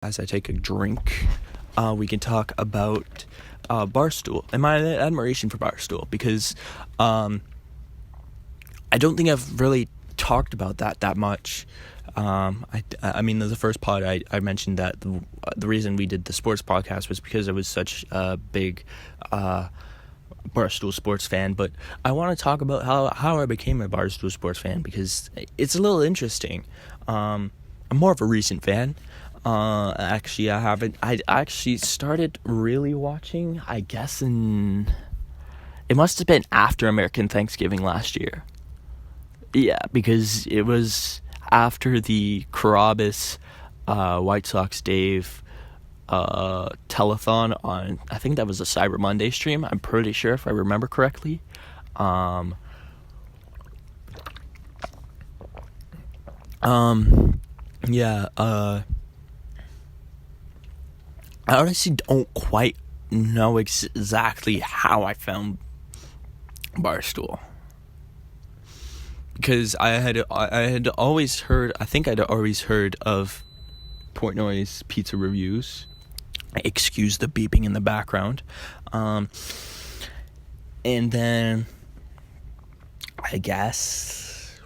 As I take a drink, we can talk about Barstool and my admiration for Barstool, because I don't think I've really talked about that much. I mean, the first pod I mentioned that the reason we did the sports podcast was because I was such a big Barstool sports fan, but I want to talk about how I became a Barstool sports fan, because it's a little interesting. I'm more of a recent fan. I actually started really watching, I guess it must have been after American Thanksgiving last year. Yeah, because it was after the Carabas, White Sox Dave, telethon on, I think that was a Cyber Monday stream, I'm pretty sure, if I remember correctly. I honestly don't quite know exactly how I found Barstool, because I had always heard, I think I'd always heard of Portnoy's Pizza Reviews. Excuse the beeping in the background. And then I guess,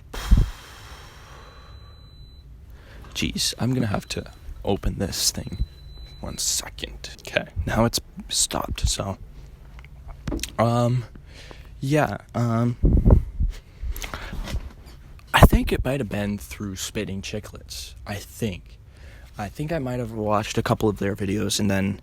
jeez, I'm gonna have to open this thing. 1 second. Okay, now it's stopped. So, I think it might have been through Spitting Chicklets. I think I might have watched a couple of their videos, and then,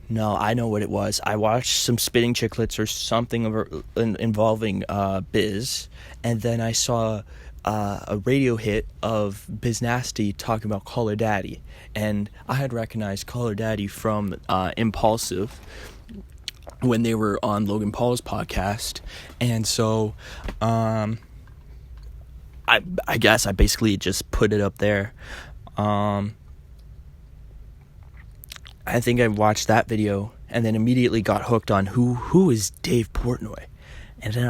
no, I know what it was. I watched some Spitting Chicklets or something involving Biz, and then I saw a radio hit of Biz Nasty talking about Call Her Daddy, and I had recognized Call Her Daddy from Impulsive when they were on Logan Paul's podcast, and so I guess I basically just put it up there. I think I watched that video and then immediately got hooked on who is Dave Portnoy, and then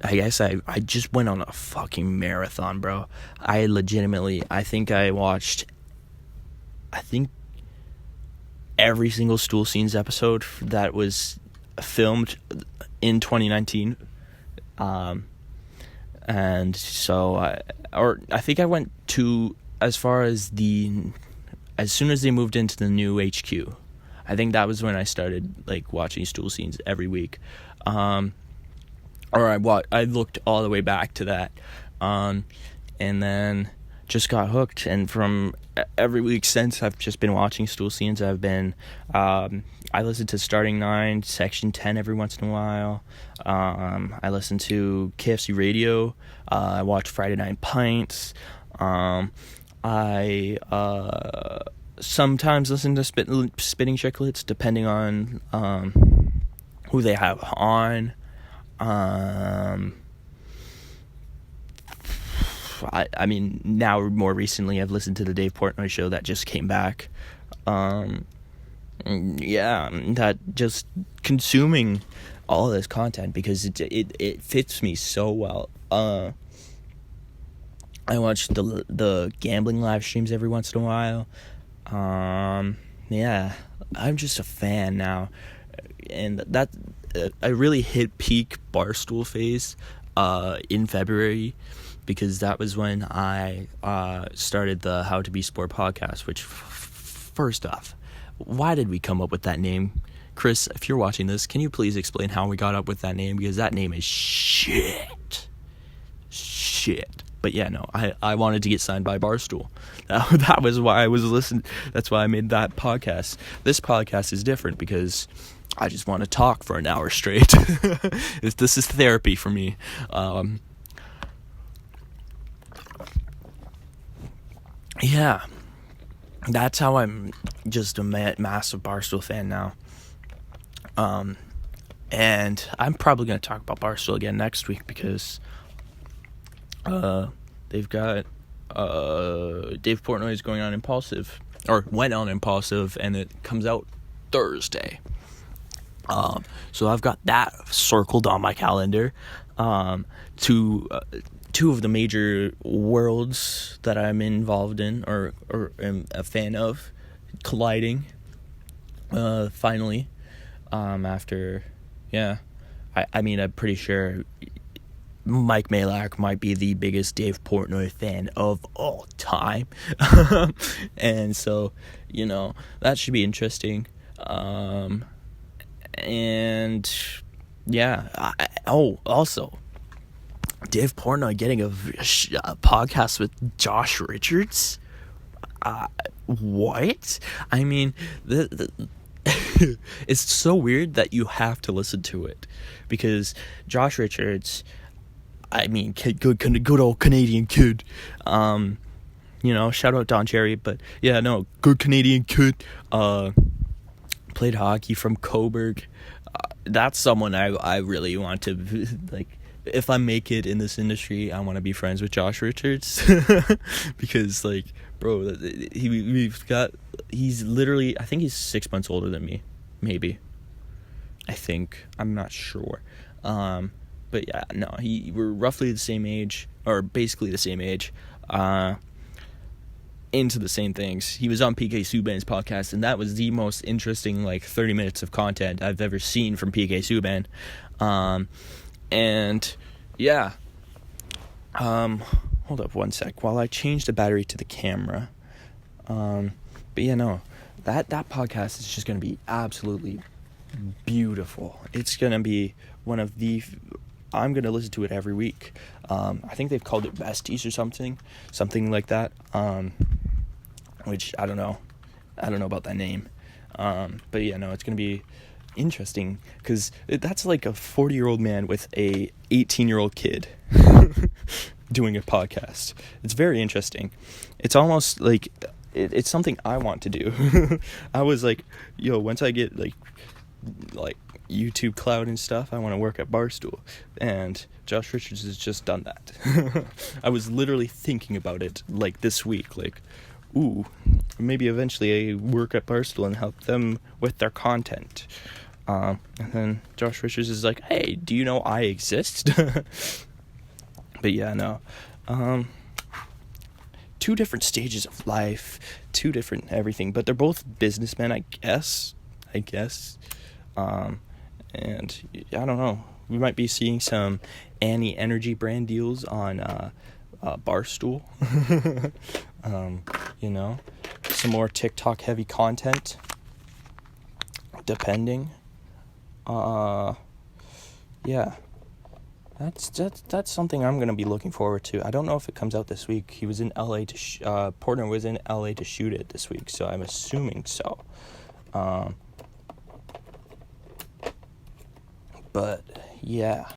I guess I just went on a fucking marathon, bro. I think I watched, every single Stool Scenes episode that was filmed in 2019. And so I think I went to as far as as soon as they moved into the new HQ. I think that was when I started watching Stool Scenes every week. Or I looked all the way back to that, and then just got hooked. And from every week since, I've just been watching Stool Scenes. I've been, I listen to Starting 9, Section 10 every once in a while. I listen to KFC Radio. I watch Friday Night Pints. I sometimes listen to Spitting Chicklets, depending on who they have on. I mean, now more recently I've listened to the Dave Portnoy show that just came back. That just consuming all of this content, because it fits me so well. I watch the gambling live streams every once in a while. I'm just a fan now, and that I really hit peak Barstool phase in February, because that was when I started the How to Be Sport podcast, which, first off, why did we come up with that name? Chris, if you're watching this, can you please explain how we got up with that name? Because that name is shit. But yeah, no, I wanted to get signed by Barstool. That was why I was listening. That's why I made that podcast. This podcast is different because I just want to talk for an hour straight. This is therapy for me. That's how I'm just a massive Barstool fan now. And I'm probably going to talk about Barstool again next week, because they've got Dave Portnoy is going on Impulsive, or went on Impulsive, and it comes out Thursday. So I've got that circled on my calendar to two of the major worlds that I'm involved in or am a fan of colliding finally after I mean, I'm pretty sure Mike Malak might be the biggest Dave Portnoy fan of all time. And so, that should be interesting. And yeah, also Dave Portnoy getting a podcast with Josh Richards. What? I mean, it's so weird that you have to listen to it, because Josh Richards, I mean, good old Canadian kid. Shout out Don Cherry, but yeah, no, good Canadian kid. Played hockey from Coburg. That's someone I really want to like. If I make it in this industry, I want to be friends with Josh Richards. Because, like, bro, he's literally, I think he's 6 months older than me, maybe. I think, I'm not sure. But yeah, no, we're roughly the same age, or basically the same age, into the same things. He was on PK Subban's podcast, and that was the most interesting, 30 minutes of content I've ever seen from PK Subban. And yeah, hold up one sec while I change the battery to the camera. But yeah, no, that podcast is just going to be absolutely beautiful. It's going to be one of I'm going to listen to it every week. I think they've called it Besties or something like that. Which I don't know about that name. But yeah, no, it's going to be interesting, because that's like a 40-year-old man with a 18-year-old kid doing a podcast. It's very interesting. It's almost like it's something I want to do. I was like, once I get like YouTube cloud and stuff, I want to work at Barstool, and Josh Richards has just done that. I was literally thinking about it this week, ooh, maybe eventually I work at Barstool and help them with their content. And then Josh Richards is like, hey, do you know I exist? But yeah, no. Two different stages of life, two different everything, but they're both businessmen, I guess. And I don't know. We might be seeing some Annie Energy brand deals on Barstool. Some more TikTok heavy content, depending. Yeah, that's something I'm gonna be looking forward to. I don't know if it comes out this week. He was in LA Portner was in LA to shoot it this week, so I'm assuming so. But yeah,